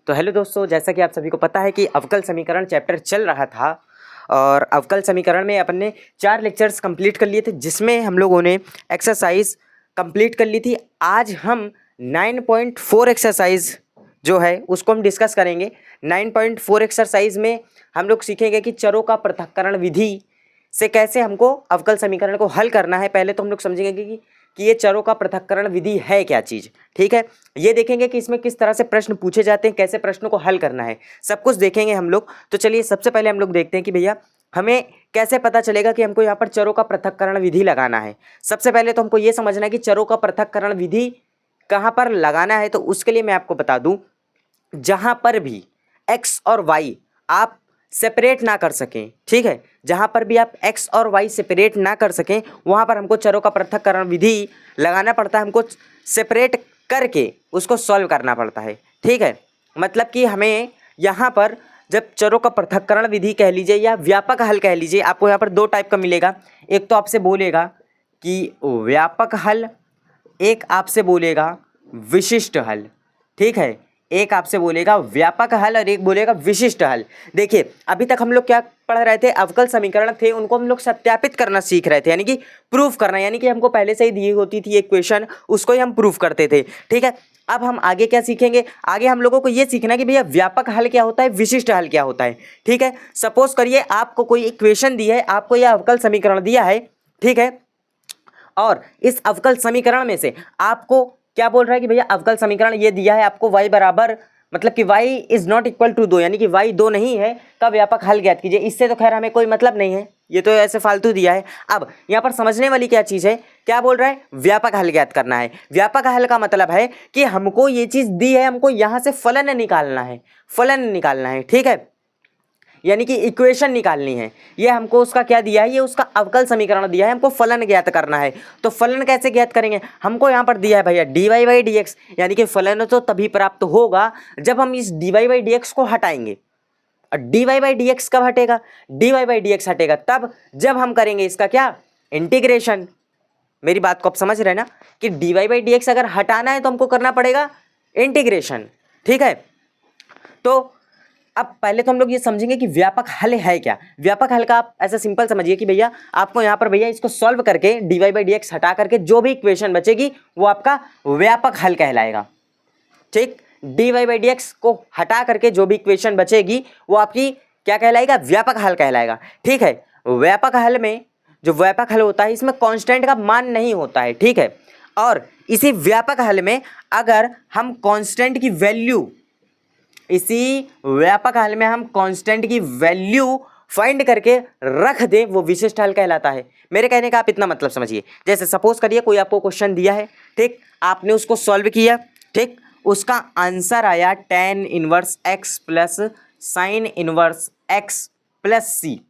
तो हेलो दोस्तों, जैसा कि आप सभी को पता है कि अवकल समीकरण चैप्टर चल रहा था और अवकल समीकरण में अपन ने 4 लेक्चर्स कंप्लीट कर लिए थे, जिसमें हम लोगों ने एक्सरसाइज कंप्लीट कर ली थी। आज हम 9.4 एक्सरसाइज जो है उसको हम डिस्कस करेंगे। 9.4 एक्सरसाइज में हम लोग सीखेंगे कि चरों का पृथक्करण विधि से कैसे हमको अवकल समीकरण को हल करना है। पहले तो हम लोग समझेंगे कि ये चरों का पृथक्करण विधि है क्या चीज़, ठीक है। ये देखेंगे कि इसमें किस तरह से प्रश्न पूछे जाते हैं, कैसे प्रश्नों को हल करना है, सब कुछ देखेंगे हम लोग। तो चलिए सबसे पहले हम लोग देखते हैं कि भैया हमें कैसे पता चलेगा कि हमको यहाँ पर चरों का पृथक्करण विधि लगाना है। सबसे पहले तो हमको ये समझना है कि चरों का पृथक्करण विधि कहाँ पर लगाना है। तो उसके लिए मैं आपको बता दूँ, जहाँ पर भी x और y आप सेपरेट ना कर सकें, ठीक है, जहाँ पर भी आप x और y सेपरेट ना कर सकें वहाँ पर हमको चरों का पृथक्करण विधि लगाना पड़ता है। हमको सेपरेट करके उसको सॉल्व करना पड़ता है, ठीक है। मतलब कि हमें यहाँ पर जब चरों का पृथक्करण विधि कह लीजिए या व्यापक हल कह लीजिए, आपको यहाँ पर 2 टाइप का मिलेगा। एक तो आपसे बोलेगा कि व्यापक हल, एक आपसे बोलेगा विशिष्ट हल, ठीक है। एक आपसे बोलेगा व्यापक हल और एक बोलेगा विशिष्ट हल। देखिए अभी तक हम लोग क्या पढ़ रहे थे, अवकल समीकरण थे उनको हम लोग सत्यापित करना सीख रहे थे, यानी कि प्रूफ करना, यानी कि हमको पहले से ही दी होती थी एक क्वेश्चन, उसको ही हम प्रूफ करते थे, ठीक है। अब हम आगे क्या सीखेंगे, आगे हम लोगों को ये सीखना कि भैया व्यापक हल क्या होता है, विशिष्ट हल क्या होता है, ठीक है। सपोज करिए आपको कोई इक्वेशन दी है, आपको यह अवकल समीकरण दिया है, ठीक है, और इस अवकल समीकरण में से आपको क्या बोल रहा है कि भैया अवकल समीकरण ये दिया है आपको y बराबर, मतलब कि y is not equal to 2, यानी कि y 2 नहीं है, का व्यापक हल ज्ञात कीजिए। इससे तो खैर हमें कोई मतलब नहीं है, ये तो ऐसे फालतू दिया है। अब यहाँ पर समझने वाली क्या चीज़ है, क्या बोल रहा है, व्यापक हल ज्ञात करना है। व्यापक हल का मतलब है कि हमको ये चीज़ दी है, हमको यहाँ से फलन निकालना है, फलन निकालना है, ठीक है, यानी कि इक्वेशन निकालनी है। ये हमको उसका क्या दिया है, ये उसका अवकल समीकरण दिया है, हमको फलन ज्ञात करना है। तो फलन कैसे ज्ञात करेंगे, हमको यहाँ पर दिया है भैया dy/dx, यानी कि फलन तो तभी प्राप्त होगा जब हम इस dy/dx को हटाएंगे। और dy/dx कब हटेगा, dy/dx हटेगा तब जब हम करेंगे इसका क्या, इंटीग्रेशन। मेरी बात को आप समझ रहे हैं ना, कि dy/dx अगर हटाना है तो हमको करना पड़ेगा इंटीग्रेशन, ठीक है। तो अब पहले तो हम लोग ये समझेंगे कि व्यापक हल है क्या। व्यापक हल का आप ऐसा सिंपल समझिए कि भैया आपको यहाँ पर भैया इसको सॉल्व करके dy/dx हटा करके जो भी इक्वेशन बचेगी वो आपका व्यापक हल कहलाएगा, ठीक। dy/dx को हटा करके जो भी इक्वेशन बचेगी वो आपकी क्या कहलाएगा, व्यापक हल कहलाएगा, ठीक है। व्यापक हल में जो व्यापक हल होता है इसमें कांस्टेंट का मान नहीं होता है, ठीक है। और इसी व्यापक हल में अगर हम कांस्टेंट की वैल्यू, इसी व्यापक हल में हम कांस्टेंट की वैल्यू फाइंड करके रख दें, वो विशिष्ट हल कहलाता है। मेरे कहने का आप इतना मतलब समझिए, जैसे सपोज करिए कोई आपको क्वेश्चन दिया है, ठीक, आपने उसको सॉल्व किया, ठीक, उसका आंसर आया tan inverse x plus sine inverse x plus C,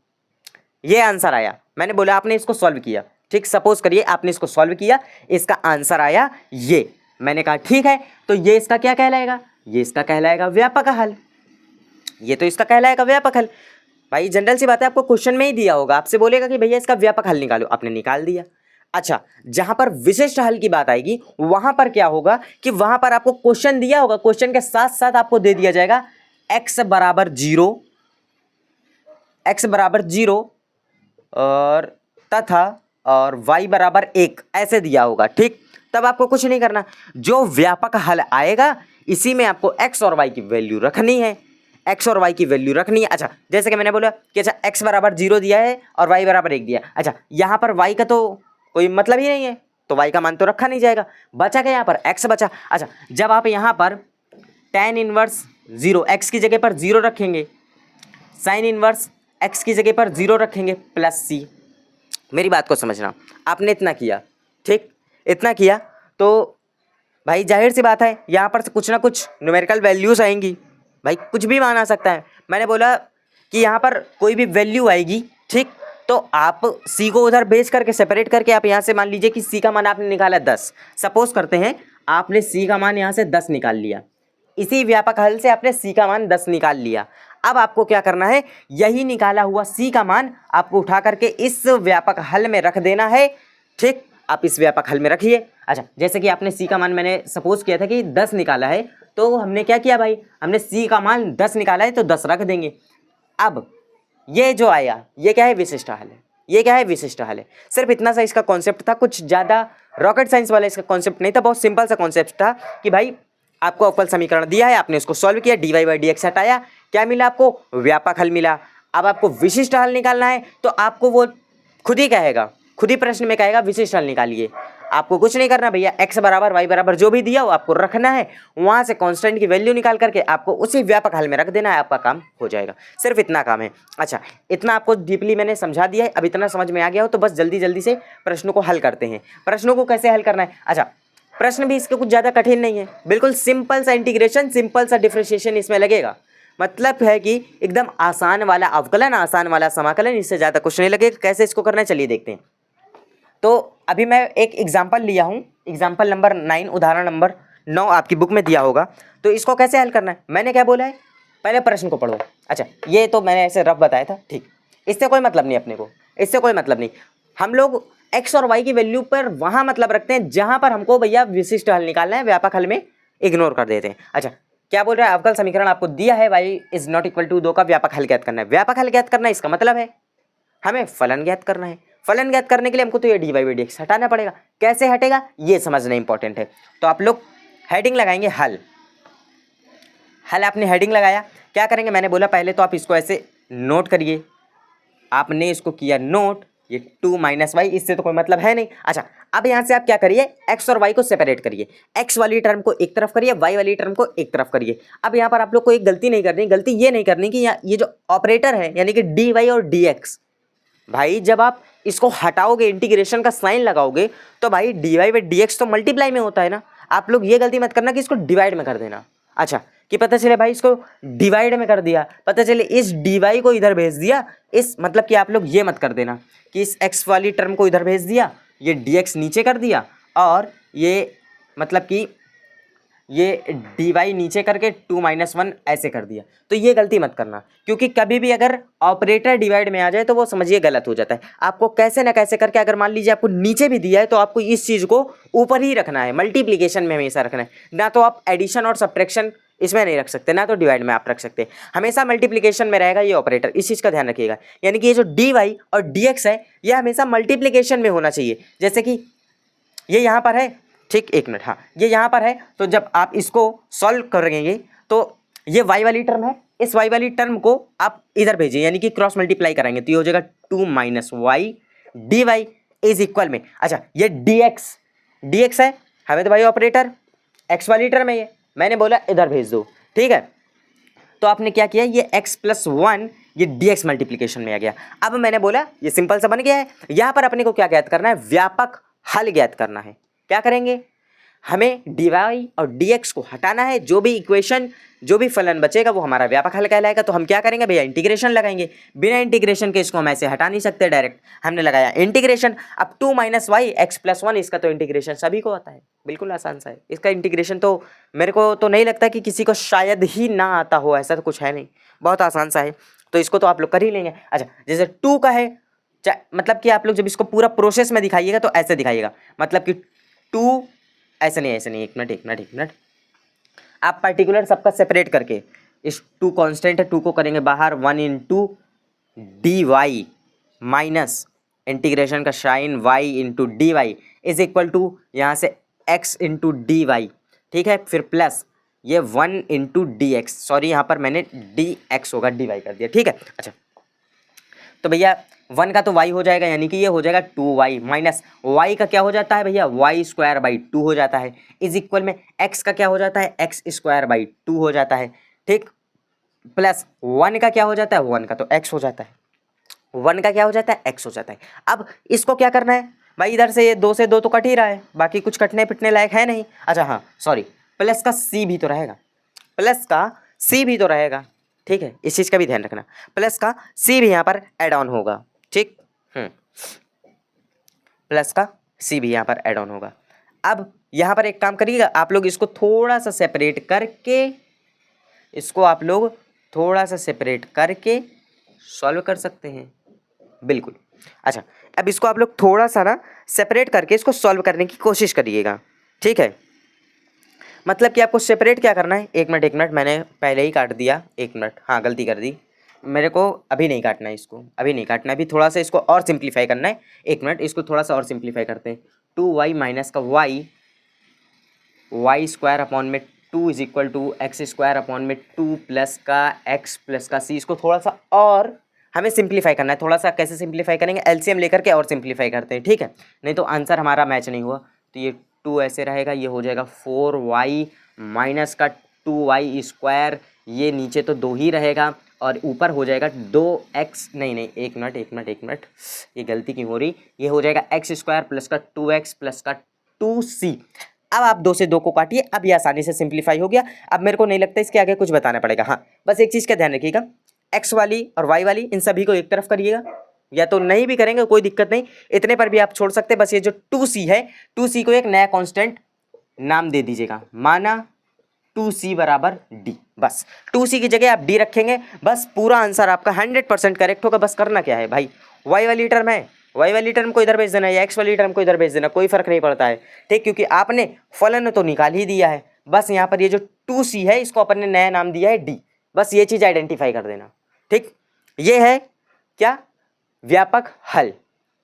ये आंसर आया। मैंने बोला आपने इसको सॉल्व किया, ठीक, सपोज करिए आपने इसको सॉल्व किया, इसका आंसर आया ये। मैंने कहा ठीक है, तो ये इसका क्या कहलाएगा, ये इसका कहलाएगा व्यापक हल, ये तो इसका कहलाएगा व्यापक हल। भाई जनरल सी बात है, आपको क्वेश्चन में ही दिया होगा, आपसे बोलेगा कि भैया इसका व्यापक हल निकालो, आपने निकाल दिया। अच्छा, जहां पर विशिष्ट हल की बात आएगी वहां पर क्या होगा कि वहां पर आपको क्वेश्चन दिया होगा, क्वेश्चन के साथ साथ आपको दे दिया जाएगा x बराबर 0, x बराबर 0 और तथा और y बराबर 1 ऐसे दिया होगा, ठीक। तब आपको कुछ नहीं करना, जो व्यापक हल आएगा इसी में आपको x और y की वैल्यू रखनी है, x और y की वैल्यू रखनी है। अच्छा, जैसे कि मैंने बोला कि अच्छा x बराबर 0 दिया है और y बराबर 1 दिया है। अच्छा, यहाँ पर y का तो कोई मतलब ही नहीं है, तो y का मान तो रखा नहीं जाएगा, बचा क्या यहाँ पर x बचा। अच्छा, जब आप यहाँ पर tan इनवर्स 0 x की जगह पर 0 रखेंगे, साइन इनवर्स x की जगह पर 0 रखेंगे प्लस c। मेरी बात को समझना, आपने इतना किया, ठीक, इतना किया तो भाई जाहिर सी बात है यहाँ पर से कुछ ना कुछ न्यूमेरिकल वैल्यूज़ आएंगी, भाई कुछ भी मान आ सकता है। मैंने बोला कि यहाँ पर कोई भी वैल्यू आएगी, ठीक, तो आप c को उधर भेज करके सेपरेट करके आप यहाँ से मान लीजिए कि c का मान आपने निकाला 10, सपोज करते हैं आपने c का मान यहाँ से 10 निकाल लिया, इसी व्यापक हल से आपने c का मान 10 निकाल लिया। अब आपको क्या करना है, यही निकाला हुआ c का मान आपको उठा करके इस व्यापक हल में रख देना है, ठीक, आप इस व्यापक हल में रखिए। अच्छा, जैसे कि आपने सी का मान मैंने सपोज किया था कि 10 निकाला है, तो हमने क्या किया भाई, हमने सी का मान 10 निकाला है तो 10 रख देंगे। अब ये जो आया ये क्या है, विशिष्ट हल है। ये क्या है, विशिष्ट हल है। सिर्फ इतना सा इसका कॉन्सेप्ट था, कुछ ज़्यादा रॉकेट साइंस वाला इसका कॉन्सेप्ट नहीं था, बहुत सिंपल सा कॉन्सेप्ट था कि भाई आपको अवकल समीकरण दिया है, आपने उसको सॉल्व किया, dy बाई डी एक्स हटाया, क्या मिला आपको, व्यापक हल मिला। अब आपको विशिष्ट हल निकालना है तो आपको वो खुद ही कहेगा, खुद ही प्रश्न में कहेगा विशिष्ट हल निकालिए। आपको कुछ नहीं करना भैया, x बराबर y बराबर जो भी दिया हो आपको रखना है, वहाँ से कांस्टेंट की वैल्यू निकाल करके आपको उसी व्यापक हल में रख देना है, आपका काम हो जाएगा। सिर्फ इतना काम है। अच्छा, इतना आपको डीपली मैंने समझा दिया है, अब इतना समझ में आ गया हो तो बस जल्दी जल्दी से प्रश्नों को हल करते हैं। प्रश्नों को कैसे हल करना है, अच्छा प्रश्न भी इसके कुछ ज़्यादा कठिन नहीं है, बिल्कुल सिंपल सा इंटीग्रेशन, सिंपल सा डिफरेंशिएशन इसमें लगेगा। मतलब है कि एकदम आसान वाला अवकलन, आसान वाला समाकलन, इससे ज़्यादा कुछ नहीं लगेगा। कैसे इसको करना है चलिए देखते हैं। तो अभी मैं एक एग्जाम्पल लिया हूँ, एग्जाम्पल नंबर 9, उदाहरण नंबर 9 आपकी बुक में दिया होगा। तो इसको कैसे हल करना है, मैंने क्या बोला है, पहले प्रश्न को पढ़ो। अच्छा, ये तो मैंने ऐसे रफ बताया था, ठीक, इससे कोई मतलब नहीं अपने को, इससे कोई मतलब नहीं। हम लोग एक्स और वाई की वैल्यू पर वहाँ मतलब रखते हैं जहाँ पर हमको भैया विशिष्ट हल निकालना है, व्यापक हल में इग्नोर कर देते हैं। अच्छा, क्या बोल रहा है, अवकल समीकरण आपको दिया है y is not equal to 2 का व्यापक हल ज्ञात करना है। व्यापक हल ज्ञात करना है, इसका मतलब है हमें फलन ज्ञात करना है। फलन ज्ञात करने के लिए हमको तो ये dy बाई डी एक्स हटाना पड़ेगा। कैसे हटेगा ये समझना इंपॉर्टेंट है। तो आप लोग हेडिंग लगाएंगे हल। हल आपने हेडिंग लगाया, क्या करेंगे, मैंने बोला पहले तो आप इसको ऐसे नोट करिए। आपने इसको किया नोट, ये 2 माइनस वाई, इससे तो कोई मतलब है नहीं। अच्छा, अब यहाँ से आप क्या करिए, x और y को सेपरेट करिए। x वाली टर्म को एक तरफ करिए, y वाली टर्म को एक तरफ करिए। अब यहाँ पर आप लोग को एक गलती नहीं करनी, गलती ये नहीं करनी कि ये जो ऑपरेटर है यानी कि dy और dx, भाई जब आप इसको हटाओगे, इंटीग्रेशन का साइन लगाओगे, तो भाई dy बाई dx तो मल्टीप्लाई में होता है ना। आप लोग ये गलती मत करना कि इसको डिवाइड में कर देना। अच्छा, कि पता चले भाई इसको डिवाइड में कर दिया, पता चले इस dy को इधर भेज दिया, इस मतलब कि आप लोग ये मत कर देना कि इस x वाली टर्म को इधर भेज दिया, ये dx नीचे कर दिया, और ये मतलब कि ये dy नीचे करके 2 माइनस 1 ऐसे कर दिया। तो ये गलती मत करना, क्योंकि कभी भी अगर ऑपरेटर डिवाइड में आ जाए तो वो समझिए गलत हो जाता है। आपको कैसे ना कैसे करके, अगर मान लीजिए आपको नीचे भी दिया है तो आपको इस चीज़ को ऊपर ही रखना है, मल्टीप्लीकेशन में हमेशा रखना है। ना तो आप एडिशन और सब्ट्रैक्शन इसमें नहीं रख सकते, ना तो डिवाइड में आप रख सकते हैं, हमेशा मल्टीप्लीकेशन में रहेगा ये ऑपरेटर। इस चीज़ का ध्यान रखिएगा, यानी कि ये जो dy और dx है ये हमेशा मल्टीप्लीकेशन में होना चाहिए। जैसे कि ये यहाँ पर है, ठीक, एक मिनट, हाँ ये यहाँ पर है, तो जब आप इसको सॉल्व करेंगे तो ये y वाली टर्म है, इस y वाली टर्म को आप इधर भेजिए, यानी कि क्रॉस मल्टीप्लाई कराएंगे तो ये हो जाएगा 2 minus y d y is equal में। अच्छा, ये dx है, हमें तो भाई ऑपरेटर x वाली टर्म है, ये मैंने बोला इधर भेज दो, ठीक है। तो आपने क्या किया, ये x प्लस 1 ये dx मल्टीप्लीकेशन में आ गया। अब मैंने बोला ये सिंपल सा बन गया है। यहाँ पर अपने को क्या ज्ञात करना है, व्यापक हल ज्ञात करना है। क्या करेंगे, हमें dy और dx को हटाना है, जो भी इक्वेशन, जो भी फलन बचेगा वो हमारा व्यापक हल कहलाएगा। तो हम क्या करेंगे भैया, इंटीग्रेशन लगाएंगे। बिना इंटीग्रेशन के इसको हम ऐसे हटा नहीं सकते, डायरेक्ट हमने लगाया इंटीग्रेशन। अब 2 माइनस वाई एक्स प्लस 1, इसका तो इंटीग्रेशन सभी को आता है, बिल्कुल आसान सा है। इसका इंटीग्रेशन तो मेरे को तो नहीं लगता कि किसी को शायद ही ना आता हो, ऐसा तो कुछ है नहीं, बहुत आसान सा है। तो इसको तो आप लोग कर ही लेंगे। अच्छा, जैसे 2 का है, मतलब कि आप लोग जब इसको पूरा प्रोसेस में दिखाइएगा तो ऐसे दिखाइएगा, मतलब कि 2 ऐसे नहीं, एक मिनट, आप पर्टिकुलर सबका सेपरेट करके, इस 2 कांस्टेंट है, 2 को करेंगे बाहर, 1 into d y minus integration का sine y into d y is equal to यहाँ से x इंटू डी वाई, ठीक है, फिर प्लस ये 1 इंटू डी एक्स, सॉरी यहाँ पर मैंने डी एक्स होगा, डी वाई कर दिया, ठीक है। अच्छा, तो भैया 1 का तो y हो जाएगा, यानी कि ये हो जाएगा 2y माइनस y का क्या हो जाता है भैया, y स्क्वायर बाई 2 हो जाता है, इज इक्वल में x का क्या हो जाता है, x स्क्वायर बाई 2 हो जाता है, ठीक, प्लस 1 का क्या हो जाता है, 1 का तो x हो जाता है, 1 का क्या हो जाता है, x हो जाता है। अब इसको क्या करना है भाई, इधर से ये 2 से 2 तो कट ही रहा है, बाकी कुछ कटने पिटने लायक है नहीं। अच्छा हाँ सॉरी, प्लस का c भी तो रहेगा, प्लस का c भी तो रहेगा, ठीक है, इस चीज़ का भी ध्यान रखना, प्लस का c भी यहाँ पर ऐड ऑन होगा, ठीक, प्लस का c भी यहाँ पर ऐड ऑन होगा। अब यहाँ पर एक काम करिएगा, आप लोग इसको थोड़ा सा सेपरेट करके, इसको आप लोग थोड़ा सा सेपरेट करके सॉल्व कर सकते हैं, बिल्कुल। अच्छा, अब इसको आप लोग थोड़ा सा ना सेपरेट करके इसको सॉल्व करने की कोशिश करिएगा, ठीक है। मतलब कि आपको सेपरेट क्या करना है, एक मिनट मैंने पहले ही काट दिया, एक मिनट, हाँ गलती कर दी, मेरे को अभी नहीं काटना है, इसको अभी नहीं काटना है, अभी थोड़ा सा इसको और सिंप्लीफाई करना है। एक मिनट, इसको थोड़ा सा और सिंप्लीफाई करते हैं। 2y माइनस का वाई स्क्वायर अपॉन में 2 is equal to x square upon में 2 प्लस का एक्स प्लस का सी। इसको थोड़ा सा और हमें सिंप्लीफाई करना है। थोड़ा सा कैसे सिंप्लीफाई करेंगे, एलसीएम लेकर के और सिंप्लीफाई करते हैं, ठीक है, नहीं तो आंसर हमारा मैच नहीं हुआ। तो ये 2 ऐसे रहेगा, ये हो जाएगा 4y माइनस का 2y स्क्वायर, ये नीचे तो 2 ही रहेगा और ऊपर हो जाएगा 2x, नहीं एक मिनट, ये गलती क्यों हो रही, ये हो जाएगा एक्स स्क्वायर प्लस का 2x प्लस का 2c। अब आप 2 से 2 को काटिए, अब ये आसानी से सिंप्लीफाई हो गया। अब मेरे को नहीं लगता इसके आगे कुछ बताना पड़ेगा। हाँ बस एक चीज़ का ध्यान रखिएगा, एक्स वाली और वाई वाली इन सभी को एक तरफ करिएगा, या तो नहीं भी करेंगे कोई दिक्कत नहीं, इतने पर भी आप छोड़ सकते। बस ये जो 2c है, 2c को एक नया कांस्टेंट नाम दे दीजिएगा, माना 2c बराबर d। बस 2c की जगह आप d रखेंगे, बस पूरा आंसर आपका 100% करेक्ट होगा। बस करना क्या है भाई, y वाली टर्म है, y वाली टर्म को इधर भेज देना या x वाली टर्म को इधर भेज देना, कोई फर्क नहीं पड़ता है, ठीक, क्योंकि आपने फलन तो निकाल ही दिया है। बस यहाँ पर ये जो 2c है इसको अपन ने नया नाम दिया है d, बस ये चीज़ आइडेंटिफाई कर देना, ठीक। ये है क्या, व्यापक हल।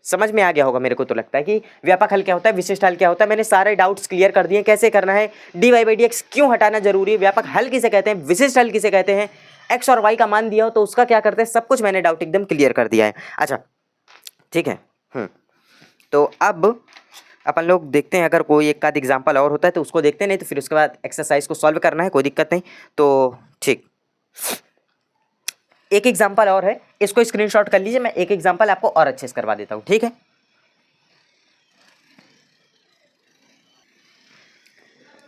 समझ में आ गया होगा मेरे को तो लगता है कि व्यापक हल क्या होता है, विशिष्ट हल क्या होता है। मैंने सारे डाउट्स क्लियर कर दिए, कैसे करना है, dy/dx क्यों हटाना जरूरी है, व्यापक हल किसे कहते हैं, विशिष्ट हल किसे कहते हैं, x और y का मान दिया हो तो उसका क्या करते हैं, सब कुछ मैंने डाउट एकदम क्लियर कर दिया है। अच्छा ठीक है, तो अब अपन लोग देखते हैं, अगर कोई एक आध एग्जाम्पल और होता है तो उसको देखते हैं, नहीं तो फिर उसके बाद एक्सरसाइज को सॉल्व करना है, कोई दिक्कत नहीं। तो ठीक, एक एग्जाम्पल और है, इसको स्क्रीनशॉट कर लीजिए, मैं एक एग्जाम्पल आपको और अच्छे से करवा देता हूँ, ठीक है।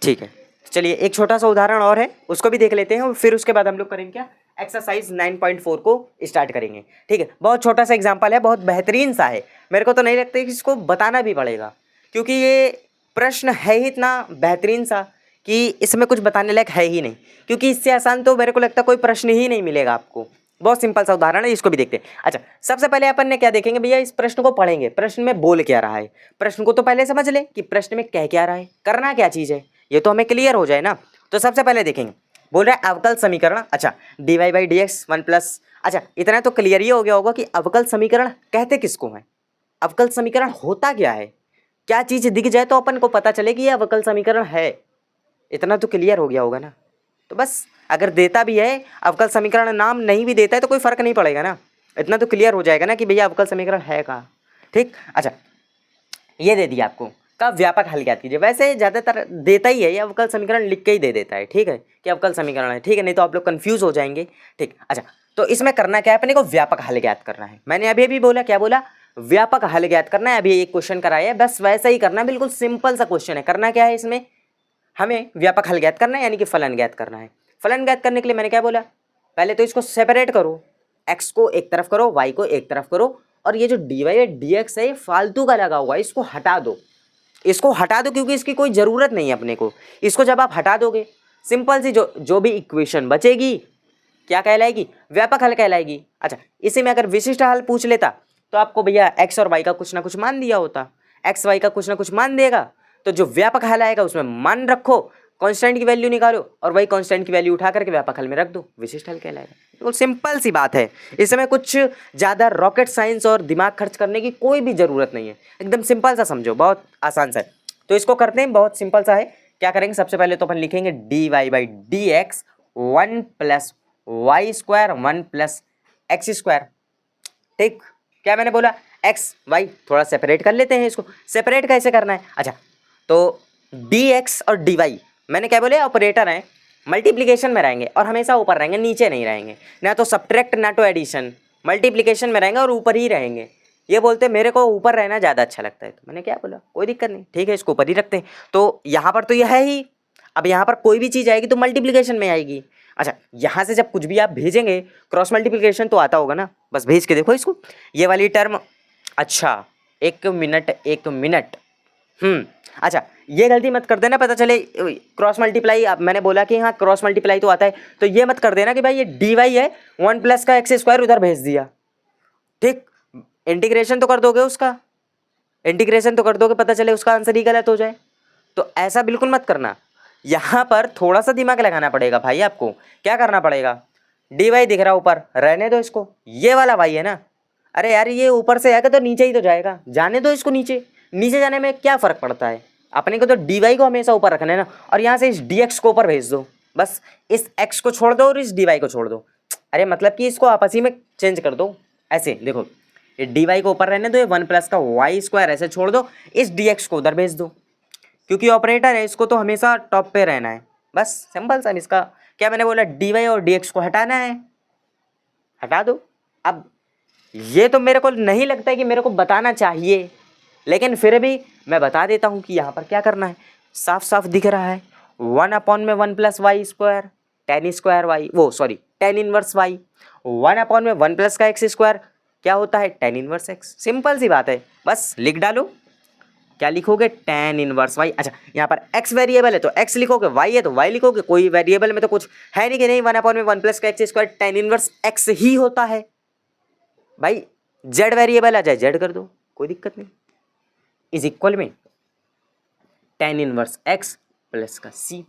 ठीक है, चलिए एक छोटा सा उदाहरण और है, उसको भी देख लेते हैं और फिर उसके बाद हम लोग करेंगे क्या, एक्सरसाइज 9.4 को स्टार्ट करेंगे, ठीक है। बहुत छोटा सा एग्जाम्पल है, बहुत बेहतरीन सा है, मेरे को तो नहीं लगता कि इसको बताना भी पड़ेगा, क्योंकि ये प्रश्न है ही इतना बेहतरीन सा कि इसमें कुछ बताने लायक है ही नहीं, क्योंकि इससे आसान तो मेरे को लगता है कोई प्रश्न ही नहीं मिलेगा आपको। बहुत सिंपल सा उदाहरण है, इसको भी देखते हैं। अच्छा, सबसे पहले अपन ने क्या देखेंगे भैया, इस प्रश्न को पढ़ेंगे, प्रश्न में बोल क्या रहा है, प्रश्न को तो पहले समझ ले कि प्रश्न में कह क्या रहा है, करना क्या चीज़ है, ये तो हमें क्लियर हो जाए ना। तो सबसे पहले देखेंगे, बोल रहा है अवकल समीकरण। अच्छा, dy/dx 1 प्लस, अच्छा इतना तो क्लियर ही हो गया होगा कि अवकल समीकरण कहते किसको हैं, अवकल समीकरण होता क्या है, क्या चीज़ दिख जाए तो अपन को पता चले कि ये अवकल समीकरण है, इतना तो क्लियर हो गया होगा ना। तो बस अगर देता भी है अवकल समीकरण, नाम नहीं भी देता है तो कोई फर्क नहीं पड़ेगा ना, इतना तो क्लियर हो जाएगा ना कि भैया अवकल समीकरण है कहाँ, ठीक। अच्छा, ये दे दिया आपको, का व्यापक हल ज्ञात कीजिए। वैसे ज़्यादातर देता ही है, ये अवकल समीकरण लिख के ही दे देता है, ठीक है, कि अवकल समीकरण है, ठीक है, नहीं तो आप लोग कंफ्यूज हो जाएंगे, ठीक। अच्छा, तो इसमें करना क्या है, अपने को व्यापक हल ज्ञात करना है। मैंने अभी अभी बोला, क्या बोला, व्यापक हल ज्ञात करना है। अभी एक क्वेश्चन कराया है, बस वैसा ही करना है, बिल्कुल सिंपल सा क्वेश्चन है। करना क्या है इसमें, हमें व्यापक हल ज्ञात करना है, यानी कि फलन ज्ञात करना है। फलन ज्ञात करने के लिए मैंने क्या बोला, पहले तो इसको सेपरेट करो, x को एक तरफ करो, y को एक तरफ करो, और ये जो dy है dx है, ये फालतू का लगा हुआ है, इसको हटा दो, इसको हटा दो, क्योंकि इसकी कोई ज़रूरत नहीं है अपने को। इसको जब आप हटा दोगे, सिंपल सी जो भी इक्वेशन बचेगी क्या कहलाएगी, व्यापक हल कहलाएगी। अच्छा, इसी में अगर विशिष्ट हल पूछ लेता तो आपको भैया x और y का कुछ ना कुछ मान दिया होता, x y का कुछ ना कुछ मान देगा, तो जो व्यापक हल आएगा उसमें मान रखो, कांस्टेंट की वैल्यू निकालो और वही कांस्टेंट की वैल्यू उठा करके व्यापक हल में रख दो, विशिष्ट हल कहलाएगा। बिल्कुल सिंपल सी बात है, इसमें कुछ ज़्यादा रॉकेट साइंस और दिमाग खर्च करने की कोई भी ज़रूरत नहीं है, एकदम सिंपल सा समझो, बहुत आसान सा है। तो इसको करते हैं, बहुत सिंपल सा है। क्या करेंगे, सबसे पहले तो अपन लिखेंगे dy/dx 1 plus y square 1 plus x square, ठीक। क्या मैंने बोला, एक्स वाई थोड़ा सेपरेट कर लेते हैं, इसको सेपरेट कैसे करना है। अच्छा, तो dx और dy मैंने क्या बोले, ऑपरेटर हैं, मल्टीप्लिकेशन में रहेंगे और हमेशा ऊपर रहेंगे, नीचे नहीं रहेंगे, ना तो सब्ट्रैक्ट ना तो एडिशन, मल्टीप्लिकेशन में रहेंगे और ऊपर ही रहेंगे। ये बोलते मेरे को ऊपर रहना ज़्यादा अच्छा लगता है, तो मैंने क्या बोला, कोई दिक्कत नहीं, ठीक है, इसको ऊपर ही रखते हैं। तो यहाँ पर तो यह है ही, अब यहाँ पर कोई भी चीज़ आएगी तो मल्टीप्लिकेशन में आएगी। अच्छा, यहाँ से जब कुछ भी आप भेजेंगे, क्रॉस मल्टीप्लिकेशन तो आता होगा ना, बस भेज के देखो इसको, ये वाली टर्म। अच्छा, एक मिनट, अच्छा, ये गलती मत कर देना, पता चले क्रॉस मल्टीप्लाई, अब मैंने बोला कि हाँ क्रॉस मल्टीप्लाई तो आता है, तो ये मत कर देना कि भाई ये dy है 1 प्लस का एक्स स्क्वायर उधर भेज दिया, ठीक। इंटीग्रेशन तो कर दोगे उसका, इंटीग्रेशन तो कर दोगे, पता चले उसका आंसर ही गलत हो जाए। तो ऐसा बिल्कुल मत करना। यहाँ पर थोड़ा सा दिमाग लगाना पड़ेगा भाई आपको। क्या करना पड़ेगा, डी वाई दिख रहा है ऊपर, रहने दो इसको, ये वाला वाई है ना। अरे यार ये ऊपर से आएगा तो नीचे ही तो जाएगा, जाने दो इसको नीचे। नीचे जाने में क्या फ़र्क पड़ता है, अपने को तो डी वाई को हमेशा ऊपर रखना है ना। और यहाँ से इस डी एक्स को ऊपर भेज दो, बस इस एक्स को छोड़ दो और इस डी वाई को छोड़ दो। अरे मतलब कि इसको आपस ही में चेंज कर दो। ऐसे देखो, ये डी वाई को ऊपर रहने दो, ये 1 प्लस का वाई स्क्वायर ऐसे छोड़ दो, इस डी एक्स को उधर भेज दो, क्योंकि ऑपरेटर है इसको तो हमेशा टॉप पे रहना है। बस सिंपल सा। इसका क्या मैंने बोला, डी वाई और डी एक्स को हटाना है, हटा दो। अब ये तो मेरे को नहीं लगता है कि मेरे को बताना चाहिए, लेकिन फिर भी मैं बता देता हूँ कि यहाँ पर क्या करना है। साफ साफ दिख रहा है 1/1 plus y square tan square y, वो sorry tan inverse y, 1/1 plus का एक्स स्क्वायर क्या होता है, टेन इनवर्स एक्स। सिंपल सी बात है, बस लिख डालो। क्या लिखोगे, टेन इनवर्स वाई। अच्छा यहाँ पर एक्स वेरिएबल है तो एक्स लिखोगे, वाई है तो वाई लिखोगे। कोई वेरिएबल में तो कुछ है नहीं कि नहीं 1/1 प्लस का x square tan inverse x ही होता है। भाई जेड वेरिएबल आ जाए जेड कर दो, कोई दिक्कत नहीं। इज इक्वल में टेन इनवर्स एक्स प्लस का सी,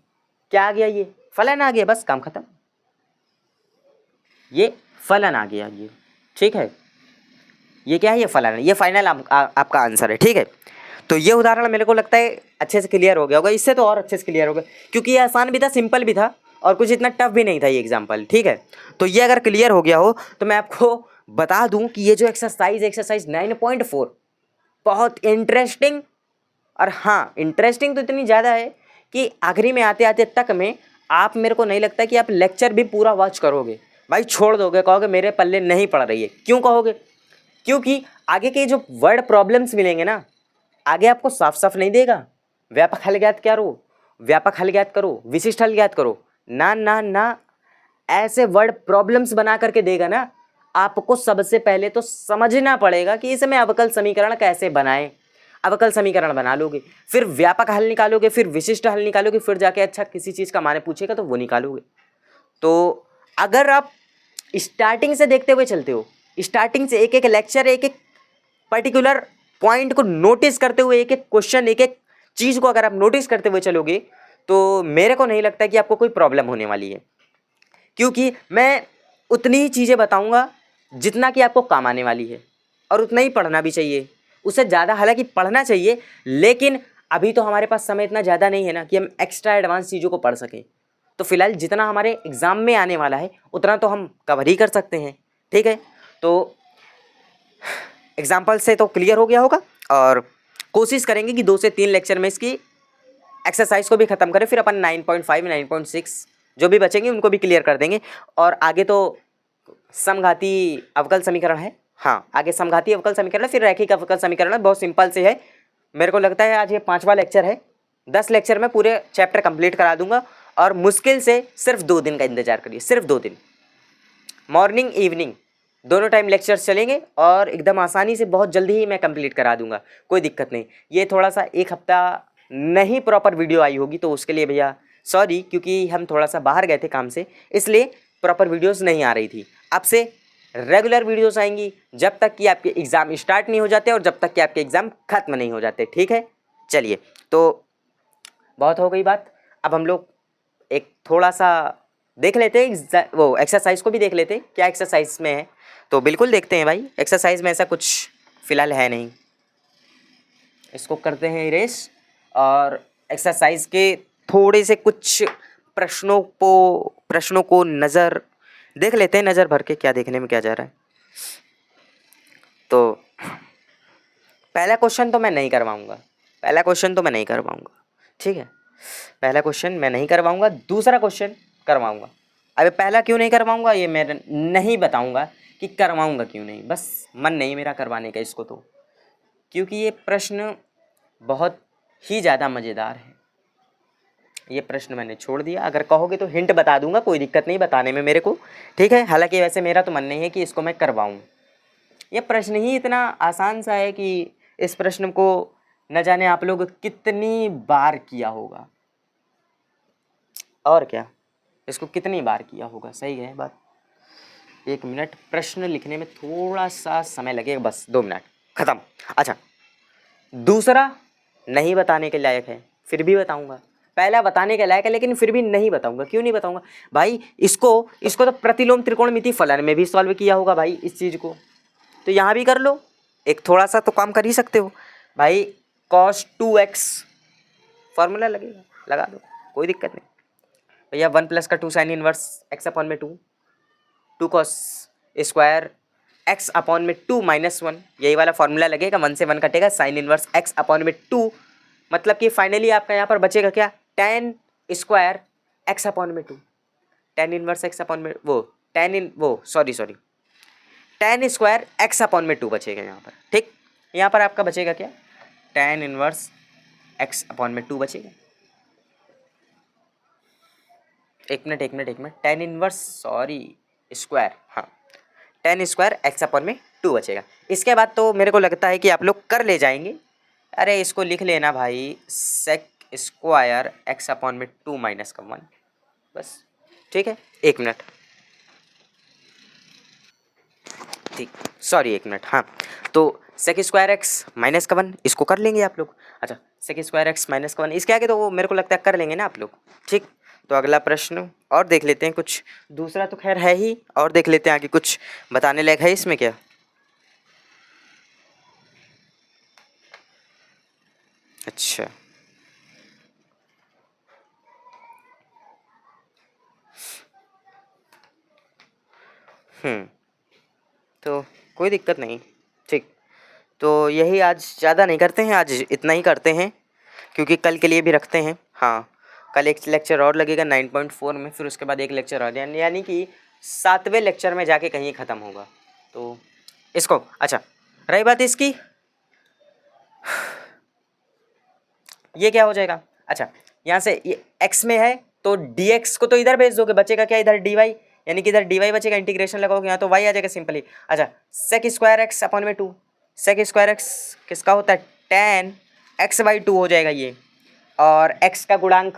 क्या आ गया, ये फलन आ गया, बस काम खत्म। ये फलन आ गया, ये ठीक है। ये क्या है, ये फलन है, ये फाइनल आपका आंसर है, ठीक है। तो ये उदाहरण मेरे को लगता है अच्छे से क्लियर हो गया होगा, इससे तो और अच्छे से क्लियर हो गया, क्योंकि ये आसान भी था, सिंपल भी था और कुछ इतना टफ भी नहीं था ये एग्जाम्पल, ठीक है। तो ये अगर क्लियर हो गया हो तो मैं आपको बता दूं कि ये जो एक्सरसाइज 9.4 बहुत इंटरेस्टिंग, और हाँ इंटरेस्टिंग तो इतनी ज़्यादा है कि आखिरी में आते आते तक में आप, मेरे को नहीं लगता कि आप लेक्चर भी पूरा वॉच करोगे। भाई छोड़ दोगे, कहोगे मेरे पल्ले नहीं पड़ रही है। क्यों कहोगे, क्योंकि आगे के जो वर्ड प्रॉब्लम्स मिलेंगे ना, आगे आपको साफ साफ नहीं देगा व्यापक हल ज्ञात करो, व्यापक हल ज्ञात करो, विशिष्ट हल ज्ञात करो, ना ना ना, ऐसे वर्ड प्रॉब्लम्स बना करके देगा ना। आपको सबसे पहले तो समझना पड़ेगा कि इसमें अवकल समीकरण कैसे बनाएं। अवकल समीकरण बना लोगे, फिर व्यापक हल निकालोगे, फिर विशिष्ट हल निकालोगे, फिर जाके अच्छा किसी चीज़ का माने पूछेगा तो वो निकालोगे। तो अगर आप स्टार्टिंग से देखते हुए चलते हो, स्टार्टिंग से एक एक लेक्चर, एक एक पर्टिकुलर पॉइंट को नोटिस करते हुए, एक एक क्वेश्चन, एक एक चीज़ को अगर आप नोटिस करते हुए चलोगे, तो मेरे को नहीं लगता कि आपको कोई प्रॉब्लम होने वाली है, क्योंकि मैं उतनी ही चीज़ें बताऊंगा जितना कि आपको काम आने वाली है, और उतना ही पढ़ना भी चाहिए। उससे ज़्यादा हालांकि पढ़ना चाहिए, लेकिन अभी तो हमारे पास समय इतना ज़्यादा नहीं है ना कि हम एक्स्ट्रा एडवांस चीज़ों को पढ़ सकें। तो फिलहाल जितना हमारे एग्ज़ाम में आने वाला है उतना तो हम कवर ही कर सकते हैं, ठीक है। तो एग्जाम्पल से तो क्लियर हो गया होगा, और कोशिश करेंगे कि 2 से 3 लेक्चर में इसकी एक्सरसाइज को भी ख़त्म करें, फिर अपन 9.5 9.6 जो भी बचेंगे उनको भी क्लियर कर देंगे। और आगे तो समघाती अवकल समीकरण है, हाँ आगे समघाती अवकल समीकरण है, फिर रैखिक अवकल समीकरण है, बहुत सिंपल से है। मेरे को लगता है आज ये 5वां लेक्चर है, 10 लेक्चर में पूरे चैप्टर कंप्लीट करा दूंगा, और मुश्किल से सिर्फ 2 दिन का इंतजार करिए, सिर्फ 2 दिन, मॉर्निंग इवनिंग दोनों टाइम लेक्चर्स चलेंगे, और एकदम आसानी से बहुत जल्दी ही मैं कंप्लीट करा दूंगा, कोई दिक्कत नहीं। ये थोड़ा सा एक हफ्ता नहीं प्रॉपर वीडियो आई होगी तो उसके लिए भैया सॉरी, क्योंकि हम थोड़ा सा बाहर गए थे काम से, इसलिए प्रॉपर वीडियोस नहीं आ रही थी। अब से रेगुलर वीडियोस आएंगी जब तक कि आपके एग्ज़ाम स्टार्ट नहीं हो जाते और जब तक कि आपके एग्ज़ाम ख़त्म नहीं हो जाते, ठीक है। चलिए, तो बहुत हो गई बात, अब हम लोग एक थोड़ा सा देख लेते हैं, वो एक्सरसाइज को भी देख लेते हैं क्या एक्सरसाइज में है। तो बिल्कुल देखते हैं भाई, एक्सरसाइज में ऐसा कुछ फ़िलहाल है नहीं। इसको करते हैं इरेज, और एक्सरसाइज के थोड़े से कुछ प्रश्नों को नज़र देख लेते हैं, नज़र भर के क्या देखने में क्या जा रहा है। तो पहला क्वेश्चन तो मैं नहीं करवाऊँगा, ठीक है। पहला क्वेश्चन मैं नहीं करवाऊँगा, दूसरा क्वेश्चन करवाऊँगा। अबे पहला क्यों नहीं करवाऊँगा ये मैं नहीं बताऊँगा कि करवाऊँगा क्यों नहीं, बस मन नहीं मेरा करवाने का इसको, तो क्योंकि ये प्रश्न बहुत ही ज़्यादा मज़ेदार है। ये प्रश्न मैंने छोड़ दिया, अगर कहोगे तो हिंट बता दूंगा, कोई दिक्कत नहीं बताने में मेरे को, ठीक है। हालांकि वैसे मेरा तो मन नहीं है कि इसको मैं करवाऊँ। ये प्रश्न ही इतना आसान सा है कि इस प्रश्न को न जाने आप लोग कितनी बार किया होगा, और क्या इसको कितनी बार किया होगा, सही है बात। 1 मिनट, प्रश्न लिखने में थोड़ा सा समय लगेगा, बस 2 मिनट, ख़त्म। अच्छा, दूसरा नहीं बताने के लायक है, फिर भी बताऊंगा। पहला बताने के लायक है लेकिन फिर भी नहीं बताऊंगा। क्यों नहीं बताऊंगा भाई? इसको तो प्रतिलोम त्रिकोणमिति फलन में भी सॉल्व किया होगा भाई इस चीज़ को, तो यहाँ भी कर लो, एक थोड़ा सा तो काम कर ही सकते हो भाई। cos 2x फॉर्मूला लगेगा, लगा दो, कोई दिक्कत नहीं भैया। 1 प्लस का 2 साइन इनवर्स x अपॉन में 2, 2 cos स्क्वायर x अपॉन में 2 माइनस 1, यही वाला फॉर्मूला लगेगा। 1 से 1 कटेगा, साइन इनवर्स x अपॉन में 2, मतलब कि फाइनली आपका यहाँ पर बचेगा क्या? tan स्क्वायर x अपॉन में 2, tan इनवर्स x अपॉन में sorry tan square x upon में 2 बचेगा यहाँ पर। ठीक, यहाँ पर आपका बचेगा क्या? tan इनवर्स x अपॉन में 2 बचेगा। एक मिनट, tan इनवर्स स्क्वायर, हाँ, tan स्क्वायर x अपॉन में 2 बचेगा। इसके बाद तो मेरे को लगता है कि आप लोग कर ले जाएंगे। अरे इसको लिख लेना भाई, sec स्क्वायर x अपॉन में 2 माइनस का 1, बस। ठीक है, 1 मिनट, ठीक, सॉरी 1 मिनट, हाँ। तो sec स्क्वायर x माइनस का 1, इसको कर लेंगे आप लोग। अच्छा, sec स्क्वायर x माइनस का 1, इसके आगे तो वो मेरे को लगता है कर लेंगे ना आप लोग। ठीक, तो अगला प्रश्न और देख लेते हैं कुछ, दूसरा तो खैर है ही, और देख लेते हैं आगे कुछ बताने लायक है इसमें क्या। अच्छा, तो कोई दिक्कत नहीं। ठीक, तो यही आज ज़्यादा नहीं करते हैं, आज इतना ही करते हैं क्योंकि कल के लिए भी रखते हैं। हाँ, कल एक लेक्चर और लगेगा 9.4 में, फिर उसके बाद एक लेक्चर और, यानी कि 7वें लेक्चर में जाके कहीं ख़त्म होगा। तो इसको, अच्छा रही बात इसकी, ये क्या हो जाएगा? अच्छा, यहाँ से ये x में है तो dx को तो इधर भेज दोगे, बचेगा क्या? इधर dy, यानी कि इधर dy बचेगा, इंटीग्रेशन लगाओगे यहाँ तो y आ जाएगा सिंपली। अच्छा, sec स्क्वायर x अपॉन में 2, sec स्क्वायर x किसका होता है? tan x/2 हो जाएगा ये, और x का गुणांक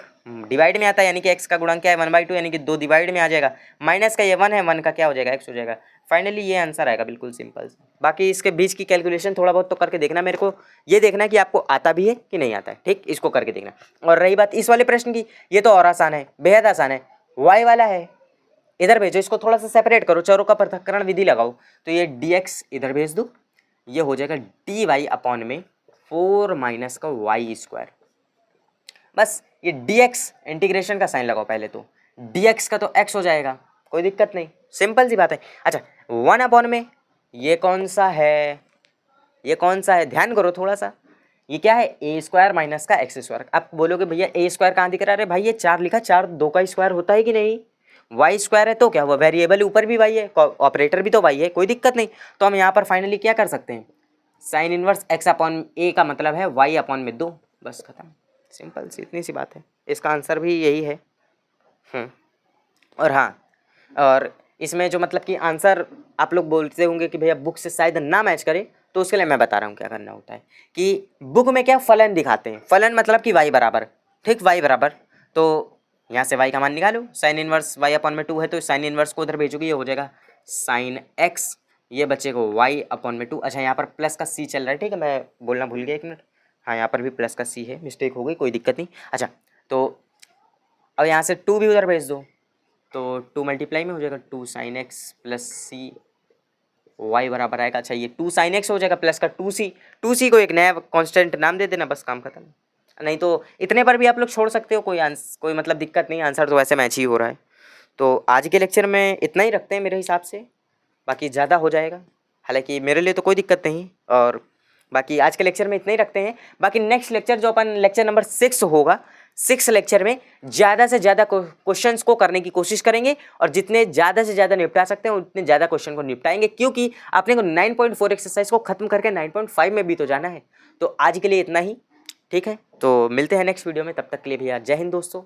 डिवाइड में आता है, यानी कि x का गुणांक क्या है? 1/2, यानी कि 2 डिवाइड में आ जाएगा। माइनस का ये 1 है, 1 का क्या हो जाएगा? x हो जाएगा। फाइनली ये आंसर आएगा, बिल्कुल सिंपल। बाकी इसके बीच की कैलकुलेशन थोड़ा बहुत तो करके देखना, मेरे को ये देखना है कि आपको आता भी है कि नहीं आता है। ठीक, इसको करके देखना। और रही बात इस वाले प्रश्न की, ये तो और आसान है, बेहद आसान है। y वाला है, इधर भेजो, इसको थोड़ा सा सेपरेट करो, चरों का पृथक्करण विधि लगाओ, तो ये dx इधर भेज दो, ये हो जाएगा dy अपॉन में 4 माइनस का y स्क्वायर। बस ये dx इंटीग्रेशन का साइन लगाओ पहले, तो dx का तो x हो जाएगा, कोई दिक्कत नहीं, सिंपल सी बात है। अच्छा, 1 अपॉन में ये कौन सा है? ये कौन सा है? ध्यान करो थोड़ा सा, ये क्या है? ए स्क्वायर माइनस का एक्स स्क्वायर। आप बोलोगे भैया ए स्क्वायर कहाँ दिख रहा है? अरे भाई ये 4 लिखा, 4 2 का स्क्वायर होता है कि नहीं? वाई स्क्वायर है तो क्या हुआ? वेरिएबल ऊपर भी वाई है, ऑपरेटर भी तो वाई है, कोई दिक्कत नहीं। तो हम यहाँ पर फाइनली क्या कर सकते हैं? साइन इनवर्स एक्स अपॉन ए का मतलब है वाई अपॉन में 2, बस खत्म, सिंपल सी इतनी सी बात है। इसका आंसर भी यही है। और हाँ, और इसमें जो मतलब कि आंसर आप लोग बोलते होंगे कि भैया बुक से शायद ना मैच करे, तो उसके लिए मैं बता रहा हूँ क्या करना होता है कि बुक में क्या फलन दिखाते हैं, फलन मतलब कि y बराबर, ठीक, y बराबर, तो यहाँ से y का मान निकालो, साइन इनवर्स y अपॉन में 2 है तो साइन इनवर्स को उधर भेजोगे, ये हो जाएगा साइन x, ये बचेगा y अपॉन में 2। अच्छा, यहाँ पर प्लस का c चल रहा है, ठीक है, मैं बोलना भूल गया, 1 मिनट, हाँ यहाँ पर भी प्लस का c है, मिस्टेक हो गई, कोई दिक्कत नहीं। अच्छा, तो अब यहाँ से 2 भी उधर भेज दो, तो 2 मल्टीप्लाई में हो जाएगा 2 साइन एक्स प्लस सी, वाई बराबर आएगा। अच्छा, ये 2 साइन एक्स हो जाएगा प्लस का 2c को एक नया कांस्टेंट नाम दे देना, बस काम खत्म। नहीं तो इतने पर भी आप लोग छोड़ सकते हो, कोई मतलब दिक्कत नहीं, आंसर तो वैसे मैच ही हो रहा है। तो आज के लेक्चर में इतना ही रखते हैं मेरे हिसाब से, बाकी ज़्यादा हो जाएगा, हालांकि मेरे लिए तो कोई दिक्कत नहीं। और बाकी आज के लेक्चर में इतना ही रखते हैं। बाकी नेक्स्ट लेक्चर जो अपन लेक्चर नंबर 6 होगा, 6 लेक्चर में ज़्यादा से ज़्यादा क्वेश्चंस को करने की कोशिश करेंगे, और जितने ज़्यादा से ज़्यादा निपटा सकते हैं उतने ज़्यादा क्वेश्चन को निपटाएंगे, क्योंकि आपने को 9.4 एक्सरसाइज को खत्म करके 9.5 में भी तो जाना है। तो आज के लिए इतना ही, ठीक है, तो मिलते हैं नेक्स्ट वीडियो में, तब तक के लिए भैया जय हिंद दोस्तों,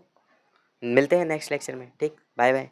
मिलते हैं नेक्स्ट लेक्चर में, ठीक, बाय बाय।